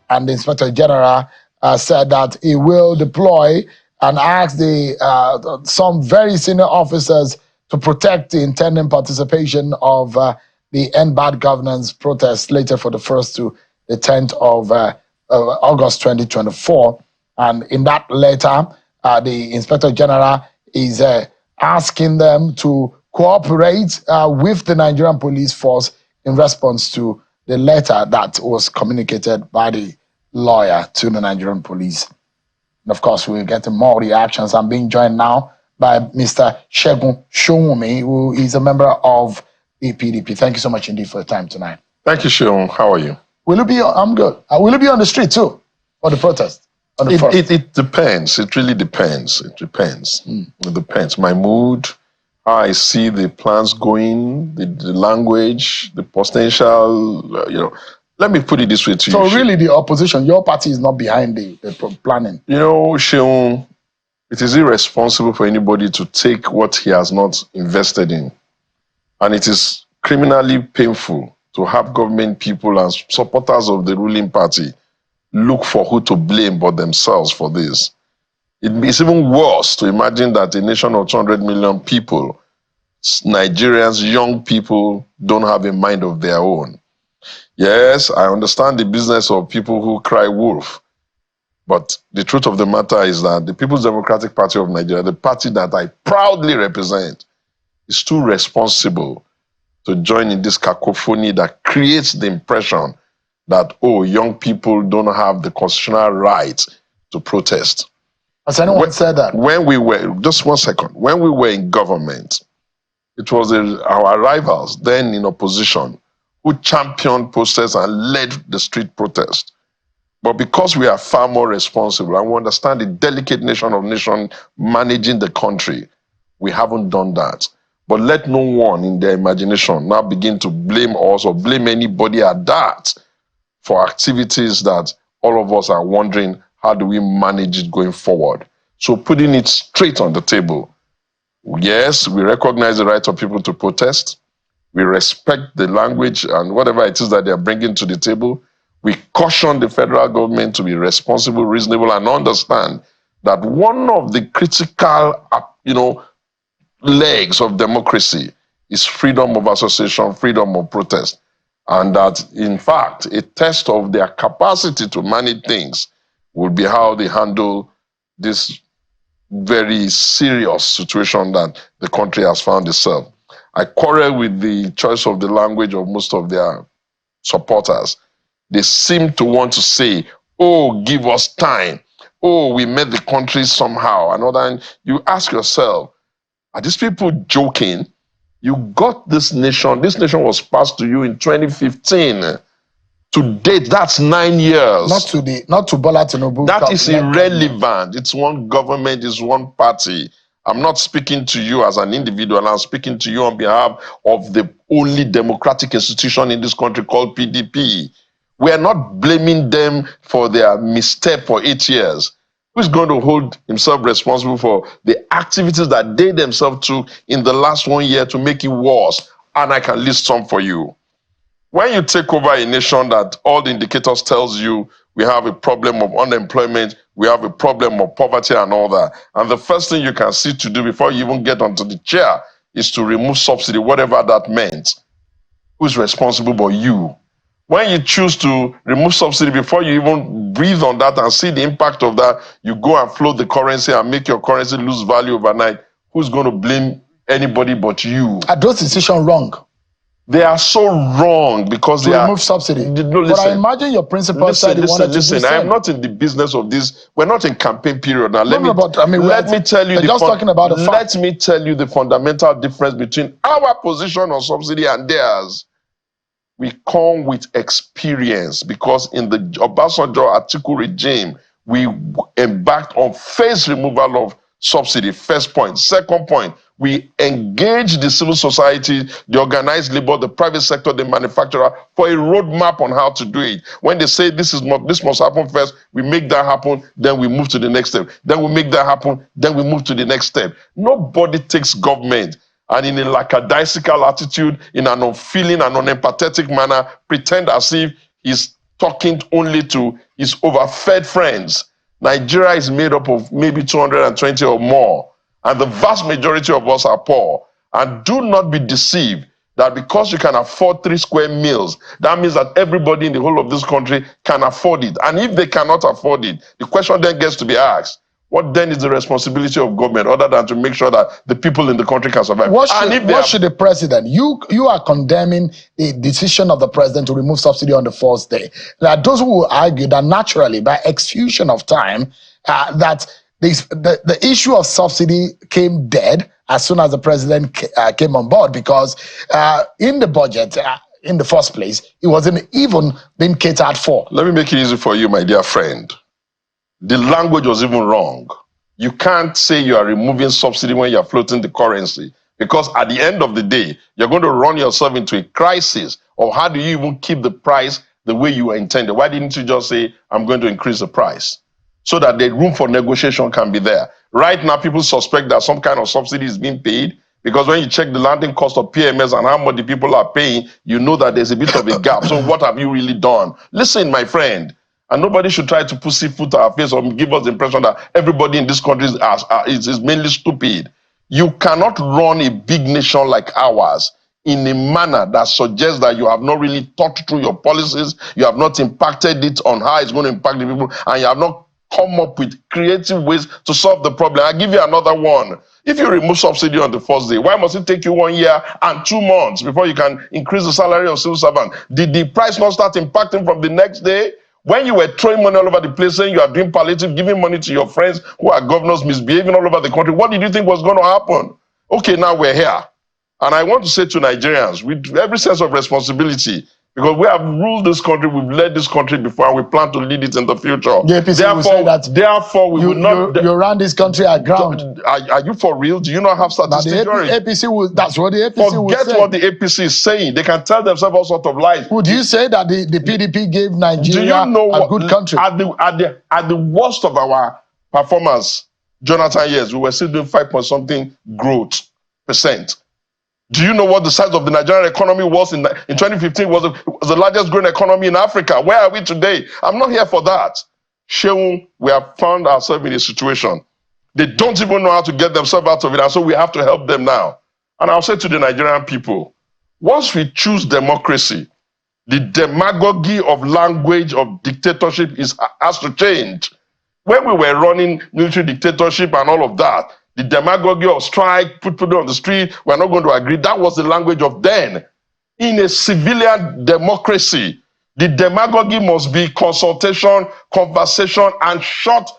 and the Inspector General said that he will deploy and ask some very senior officers to protect the intending participation of the End Bad Governance protest later for the 1st to the 10th of August 2024. And in that letter, the Inspector General is asking them to cooperate with the Nigerian police force in response to the letter that was communicated by the lawyer to the Nigerian police. And of course, we're getting more reactions. I'm being joined now by Mr. Sowunmi, who is a member of the PDP. Thank you so much indeed for your time tonight. Thank you, Seun. How are you? Will you be? I'm good. Will you be on the street too for the protest? It depends. It really depends. It depends. It depends. My mood, how I see the plans going, the language, the potential. Let me put it this way to you. So really, the opposition, your party is not behind the planning. Seun, it is irresponsible for anybody to take what he has not invested in, and it is criminally painful to have government people and supporters of the ruling party look for who to blame but themselves for this. It's even worse to imagine that a nation of 200 million people, Nigerians, young people, don't have a mind of their own. Yes, I understand the business of people who cry wolf, but the truth of the matter is that the People's Democratic Party of Nigeria, the party that I proudly represent, is too responsible to join in this cacophony that creates the impression that, young people don't have the constitutional right to protest. Has anyone said that? When we were, just 1 second, when we were in government, it was our rivals, then in opposition, who championed protests and led the street protest. But because we are far more responsible and we understand the delicate nation of nation managing the country, we haven't done that. But let no one in their imagination now begin to blame us or blame anybody at that for activities that all of us are wondering, how do we manage it going forward? So putting it straight on the table. Yes, we recognize the right of people to protest. We respect the language and whatever it is that they're bringing to the table. We caution the federal government to be responsible, reasonable, and understand that one of the critical, legs of democracy is freedom of association, freedom of protest. And that, in fact, a test of their capacity to manage things will be how they handle this very serious situation that the country has found itself. I quarrel with the choice of the language of most of their supporters. They seem to want to say, give us time. We made the country somehow. And you ask yourself, are these people joking? You got this nation. This nation was passed to you in 2015. To date, that's 9 years. Not to Bola Tinubu. That is irrelevant. It's one government, it's one party. I'm not speaking to you as an individual. I'm speaking to you on behalf of the only democratic institution in this country called PDP. We are not blaming them for their misstep for 8 years. Who's going to hold himself responsible for the activities that they themselves took in the last 1 year to make it worse? And I can list some for you. When you take over a nation that all the indicators tells you we have a problem of unemployment, we have a problem of poverty and all that, and the first thing you can see to do before you even get onto the chair is to remove subsidy, whatever that meant, who's responsible but you? When you choose to remove subsidy before you even breathe on that and see the impact of that, you go and float the currency and make your currency lose value overnight. Who's going to blame anybody but you? Are those decisions wrong? They are so wrong because to remove subsidy. No, listen, but I imagine your principal said he wanted to do Listen, I am not in the business of this. We're not in campaign period now. Let me tell you the fundamental difference between our position on subsidy and theirs. We come with experience because in the Obasanjo Atiku regime, we embarked on phased removal of subsidy. First point. Second point, we engage the civil society, the organized labor, the private sector, the manufacturer for a roadmap on how to do it. When they say this must happen first, we make that happen, then we move to the next step. Then we make that happen, then we move to the next step. Nobody takes government and in a lackadaisical attitude, in an unfeeling and unempathetic manner, pretend as if he's talking only to his overfed friends. Nigeria is made up of maybe 220 or more, and the vast majority of us are poor. And do not be deceived that because you can afford 3 square meals, that means that everybody in the whole of this country can afford it. And if they cannot afford it, the question then gets to be asked, what then is the responsibility of government other than to make sure that the people in the country can survive? What should the president, you are condemning the decision of the president to remove subsidy on the first day. There are those who will argue that naturally, by execution of time, that the issue of subsidy came dead as soon as the president came on board, because in the budget, in the first place, it wasn't even being catered for. Let me make it easy for you, my dear friend. The language was even wrong. You can't say you are removing subsidy when you're floating the currency, because at the end of the day, you're going to run yourself into a crisis. Or how do you even keep the price the way you intended? Why didn't you just say, I'm going to increase the price, so that the room for negotiation can be there? Right now, people suspect that some kind of subsidy is being paid, because when you check the landing cost of PMS and how much the people are paying, you know that there's a bit of a gap. So what have you really done? Listen, my friend, and nobody should try to pussyfoot our face or give us the impression that everybody in this country is mainly stupid. You cannot run a big nation like ours in a manner that suggests that you have not really thought through your policies, you have not impacted it on how it's going to impact the people, and you have not come up with creative ways to solve the problem. I'll give you another one. If you remove subsidy on the first day, why must it take you 1 year and 2 months before you can increase the salary of civil servant? Did the price not start impacting from the next day? When you were throwing money all over the place, saying you are doing palliative, giving money to your friends who are governors, misbehaving all over the country, what did you think was going to happen? Okay, now we're here. And I want to say to Nigerians, with every sense of responsibility, because we have ruled this country, we've led this country before, and we plan to lead it in the future. The APC will say that therefore, we will not. You ran this country aground. Are you for real? Do you not have statistics? APC will, that's what the APC will say. Forget what the APC is saying. They can tell themselves all sorts of lies. Would you say that the PDP gave Nigeria a good country? At the worst of our performance, Jonathan years, we were still doing 5-point-something growth %. Do you know what the size of the Nigerian economy was in 2015? Was the largest growing economy in Africa. Where are we today? I'm not here for that. Sowunmi, we have found ourselves in a situation. They don't even know how to get themselves out of it, and so we have to help them now. And I'll say to the Nigerian people, once we choose democracy, the demagogy of language of dictatorship has to change. When we were running military dictatorship and all of that, the demagogy of strike, put people on the street, we're not going to agree. That was the language of then. In a civilian democracy, the demagogy must be consultation, conversation, and short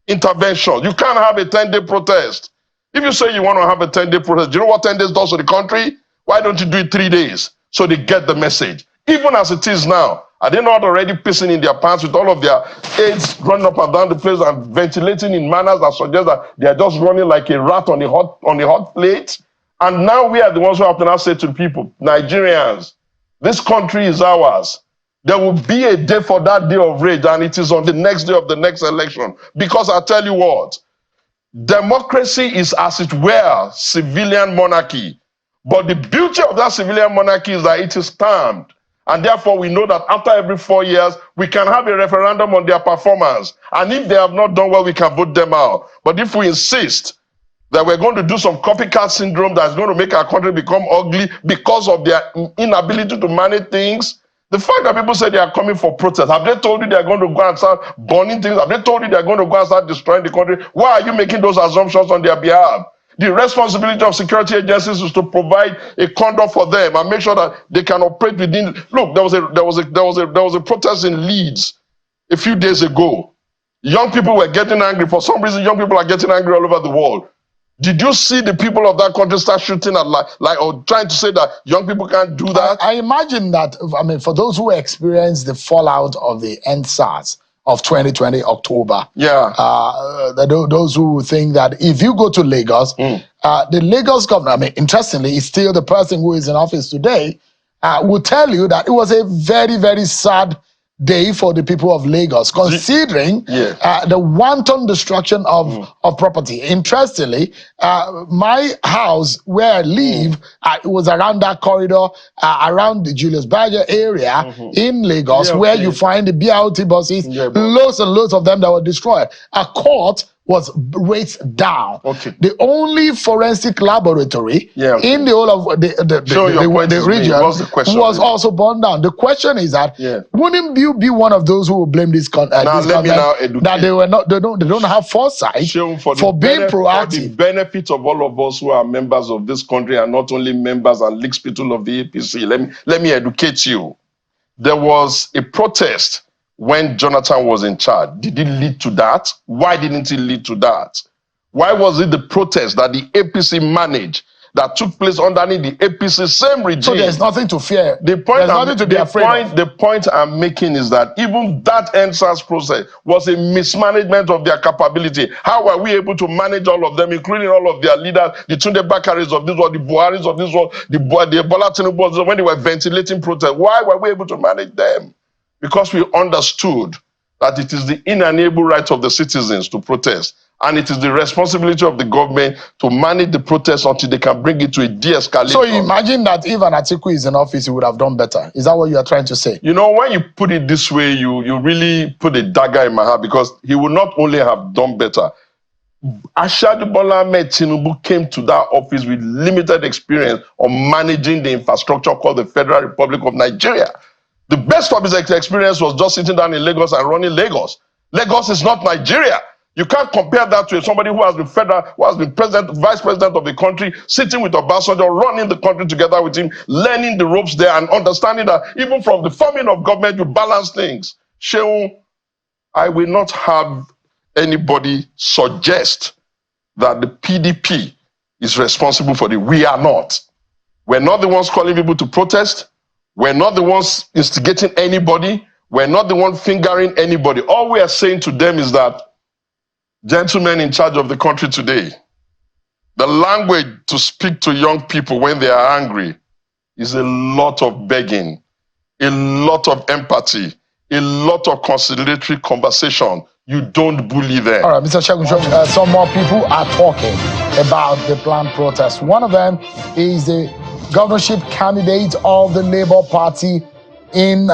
intervention. You can't have a 10-day protest. If you say you want to have a 10-day protest, do you know what 10 days does to the country? Why don't you do it 3 days so they get the message? Even as it is now, are they not already pissing in their pants with all of their aides running up and down the place and ventilating in manners that suggest that they are just running like a rat on a hot plate? And now we are the ones who have to now say to the people, Nigerians, this country is ours. There will be a day for that day of rage, and it is on the next day of the next election. Because I tell you what, democracy is, as it were, civilian monarchy. But the beauty of that civilian monarchy is that it is termed. And therefore, we know that after every 4 years, we can have a referendum on their performance. And if they have not done well, we can vote them out. But if we insist that we're going to do some copycat syndrome that's going to make our country become ugly because of their inability to manage things, the fact that people say they are coming for protest, have they told you they're going to go and start burning things? Have they told you they're going to go and start destroying the country? Why are you making those assumptions on their behalf? The responsibility of security agencies is to provide a condom for them and make sure that they can operate within. Look, there was a protest in Leeds a few days ago. Young people were getting angry. For some reason, young people are getting angry all over the world. Did you see the people of that country start shooting at or trying to say that young people can't do that? I imagine that, I mean, for those who experienced the fallout of the EndSARS of 2020 October, those who think that if you go to Lagos, the Lagos governor, I mean, interestingly, is still the person who is in office today, will tell you that it was a very, very sad day for the people of Lagos, considering the wanton destruction of property. Interestingly, my house where I live it was around that corridor, around the Julius Berger area in Lagos, where you find the BRT buses, loads and loads of them that were destroyed. A court was razed down. The only forensic laboratory in the whole of the region was also burned down. The question is that wouldn't you be one of those who will blame this government that they don't have foresight for being proactive? For the benefit of all of us who are members of this country and not only members and league people of the APC, let me educate you. There was a protest when Jonathan was in charge. Did it lead to that? Why didn't it lead to that? Why was it the protest that the APC managed that took place underneath the APC same regime? So there's nothing to fear. The point I'm making is that even that NSAS process was a mismanagement of their capability. How are we able to manage all of them, including all of their leaders, the Tunde Bakaris of this world, the Buharis of this world, the Bola Tinubu, when they were ventilating protests? Why were we able to manage them? Because we understood that it is the inalienable right of the citizens to protest. And it is the responsibility of the government to manage the protest until they can bring it to a de-escalation. So you imagine that if an Atiku is in office, he would have done better. Is that what you are trying to say? You know, when you put it this way, you really put a dagger in my heart, because he would not only have done better. Ashadu Bola Ahmed Tinubu came to that office with limited experience on managing the infrastructure called the Federal Republic of Nigeria. The best of his experience was just sitting down in Lagos and running Lagos. Lagos is not Nigeria. You can't compare that to somebody who has been vice president of the country, sitting with Obasanjo, running the country together with him, learning the ropes there and understanding that even from the forming of government, you balance things. Shehu, I will not have anybody suggest that the PDP is responsible for it. We are not. We're not the ones calling people to protest. We're not the ones instigating anybody. We're not the ones fingering anybody. All we are saying to them is that, gentlemen in charge of the country today, the language to speak to young people when they are angry is a lot of begging, a lot of empathy, a lot of conciliatory conversation. You don't bully them. All right, Mr. Segun, some more people are talking about the planned protest. One of them is the governorship candidate of the Labour Party in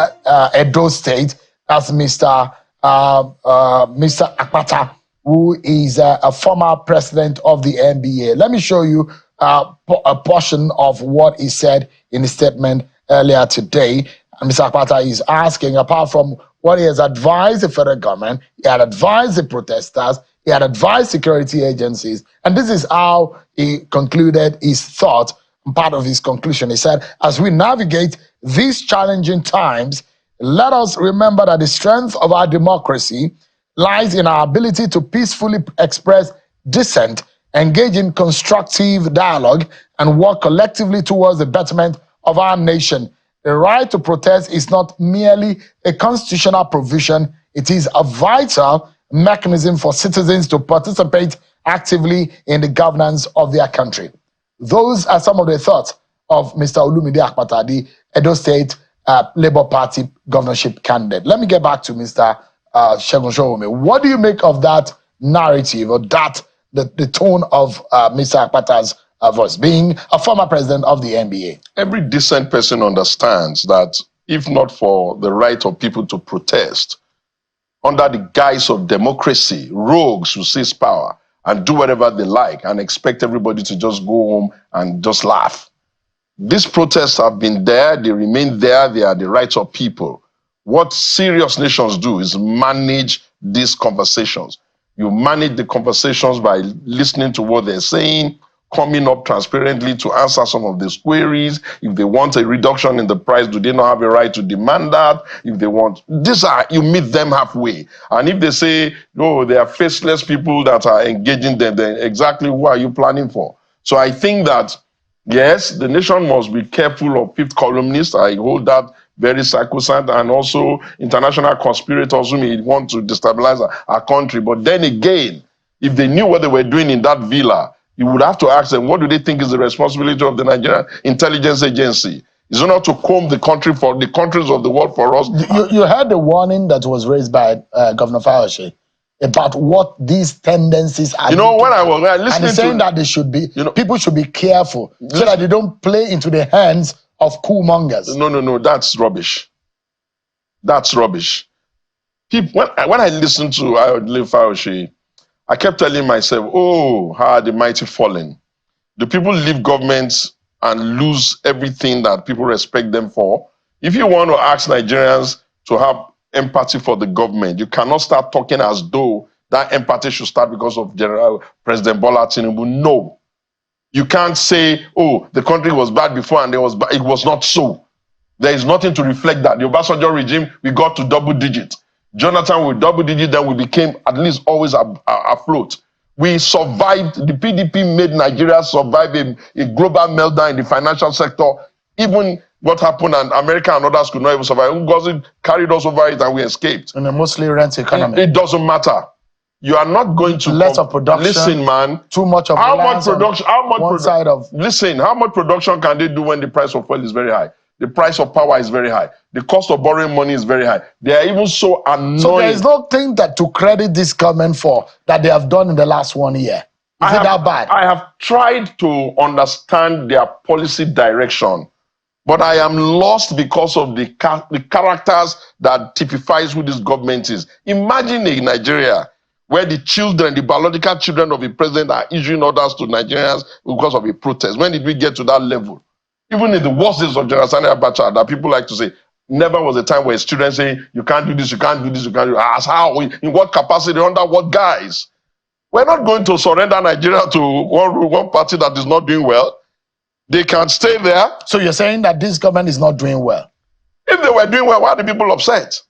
Edo State. That's Mr. Akpata, who is a former president of the NBA. Let me show you a portion of what he said in his statement earlier today. And Mr. Akpata is asking, apart from what he has advised the federal government, he had advised the protesters, he had advised security agencies, and this is how he concluded his thought. And part of his conclusion, he said, as we navigate these challenging times, let us remember that the strength of our democracy lies in our ability to peacefully express dissent, engage in constructive dialogue, and work collectively towards the betterment of our nation. The right to protest is not merely a constitutional provision, it is a vital mechanism for citizens to participate actively in the governance of their country. Those are some of the thoughts of Mr. Olumide Akpata, the Edo State Labour Party governorship candidate. Let me get back to Mr. Segun Sowunmi. What do you make of that narrative, or that the tone of Mr. Akpata's voice, being a former president of the NBA? Every decent person understands that if not for the right of people to protest, under the guise of democracy, rogues will seize power and do whatever they like and expect everybody to just go home and just laugh. These protests have been there, they remain there, they are the rights of people. What serious nations do is manage these conversations. You manage the conversations by listening to what they're saying, coming up transparently to answer some of these queries. If they want a reduction in the price, do they not have a right to demand that? If they want, you meet them halfway. And if they say, no, they are faceless people that are engaging them, then exactly who are you planning for? So I think that, yes, the nation must be careful of fifth columnists. I hold that very sacrosanct, and also international conspirators who may want to destabilize our country. But then again, if they knew what they were doing in that villa, you would have to ask them, what do they think is the responsibility of the Nigerian intelligence agency? Is it not to comb the country for the countries of the world for us? You heard the warning that was raised by Governor Fauci about what these tendencies are. You know, when I was listening, and saying that they should be, people should be careful so that they don't play into the hands of coup mongers. No, that's rubbish. That's rubbish. People, when I listened to Fauci, I kept telling myself, oh, how are the mighty fallen? Do people leave governments and lose everything that people respect them for? If you want to ask Nigerians to have empathy for the government, you cannot start talking as though that empathy should start because of President Bola Tinubu. No. You can't say, oh, the country was bad before and it was not so. There is nothing to reflect that. The Obasanjo regime, we got to double digit. Jonathan with double digit, then we became at least always afloat. We survived. The PDP made Nigeria survive a global meltdown in the financial sector. Even what happened, and America and others could not even survive. Ngozi carried us over it and we escaped. In a mostly rent economy. It doesn't matter. You are not going to less of production. Listen, man. Too much of how much production? How much one side of listen? How much production can they do when the price of oil is very high? The price of power is very high. The cost of borrowing money is very high. They are even so annoying. So there is nothing that to credit this government for that they have done in the last 1 year. Is it that bad? I have tried to understand their policy direction, but I am lost because of the characters that typifies who this government is. Imagine a Nigeria where the children, the biological children of the president are issuing orders to Nigerians because of a protest. When did we get to that level? Even in the worst days of General Sani Abacha, that people like to say, never was a time where students saying, you can't do this, you can't do this, you can't do that. As how? In what capacity? Under what guise? We're not going to surrender Nigeria to one party that is not doing well. They can stay there. So you're saying that this government is not doing well? If they were doing well, why are the people upset?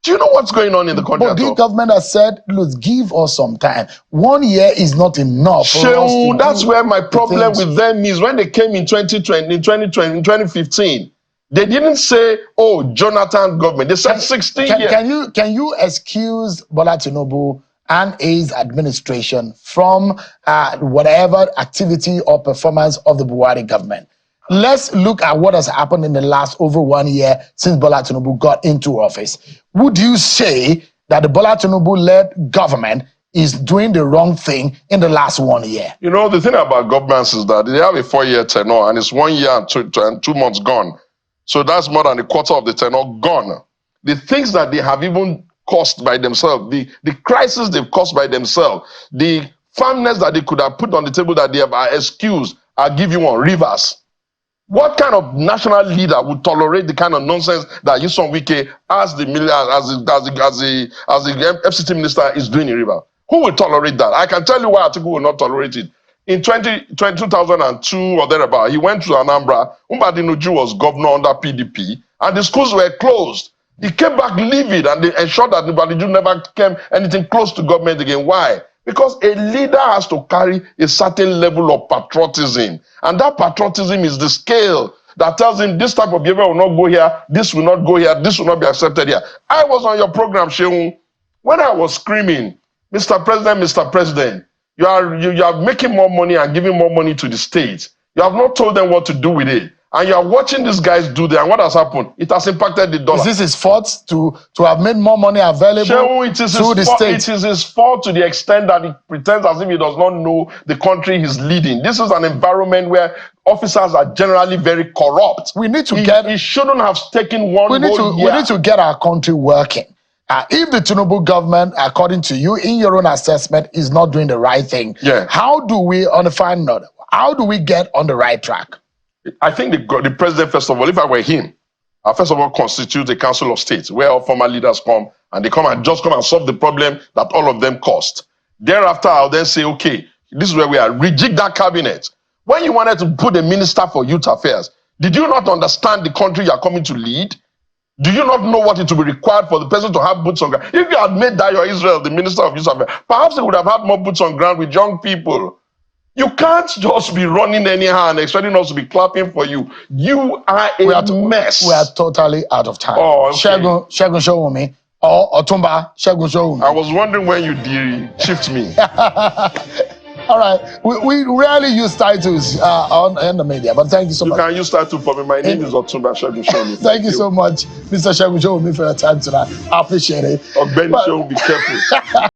Do you know what's going on in the country? But the government has said, look, give us some time. 1 year is not enough. So that's where my problem with them is. When they came in 2015, they didn't say, oh, Jonathan government. They said 16 years. Can you excuse Bola Tinubu and his administration from whatever activity or performance of the Buhari government? Let's look at what has happened in the last over 1 year since Bola Tinubu got into office. Would you say that the Bola Tinubu-led government is doing the wrong thing in the last 1 year? You know, the thing about governments is that they have a 4-year tenure and it's 1 year and 2 months gone. So that's more than a quarter of the tenure gone. The things that they have even caused by themselves, the crisis they've caused by themselves, the firmness that they could have put on the table that they have excused, I'll give you one, Rivers. What kind of national leader would tolerate the kind of nonsense that Nyesom Wike, as the FCT minister, is doing in Rivers? Who will tolerate that? I can tell you why Atiku will not tolerate it. In 2002 or thereabout, he went to Anambra. Mbadi Nuju was governor under PDP, and the schools were closed. He came back livid, and they ensured that Mbadi Nuju never came anything close to government again. Why? Because a leader has to carry a certain level of patriotism. And that patriotism is the scale that tells him this type of behavior will not go here, this will not go here, this will not be accepted here. I was on your program, Sheung, when I was screaming, Mr. President, you are making more money and giving more money to the states. You have not told them what to do with it. And you are watching these guys do that. And what has happened? It has impacted the dollar. Is this his fault to have made more money available to the state? It is his fault to the extent that he pretends as if he does not know the country he's leading. This is an environment where officers are generally very corrupt. We need to he shouldn't have taken one whole year. We need to get our country working. If the Tinubu government, according to you, in your own assessment, is not doing the right thing, how do we, on a final note, how do we get on the right track? I think the president, first of all, if I were him, first of all, constitute a council of states where all former leaders come and they come and solve the problem that all of them caused. Thereafter, I'll then say, okay, this is where we are. Rejig that cabinet. When you wanted to put a minister for youth affairs, did you not understand the country you are coming to lead? Do you not know what it will be required for the person to have boots on ground? If you had made Dayo Israel the minister of youth affairs, perhaps he would have had more boots on ground with young people. You can't just be running anyhow and expecting us to be clapping for you. You are a mess. We are totally out of time. Oh, okay. Segun Sowunmi or Otumba Segun Sowunmi. I was wondering when you de-shift me. All right. We rarely use titles on the media, but thank you so You much. can use title for me. My name is Otunba Segun Sowunmi. Thank you so much, Mr. Sowunmi, for your time tonight. I appreciate it. Ogbeni Sowunmi, be careful.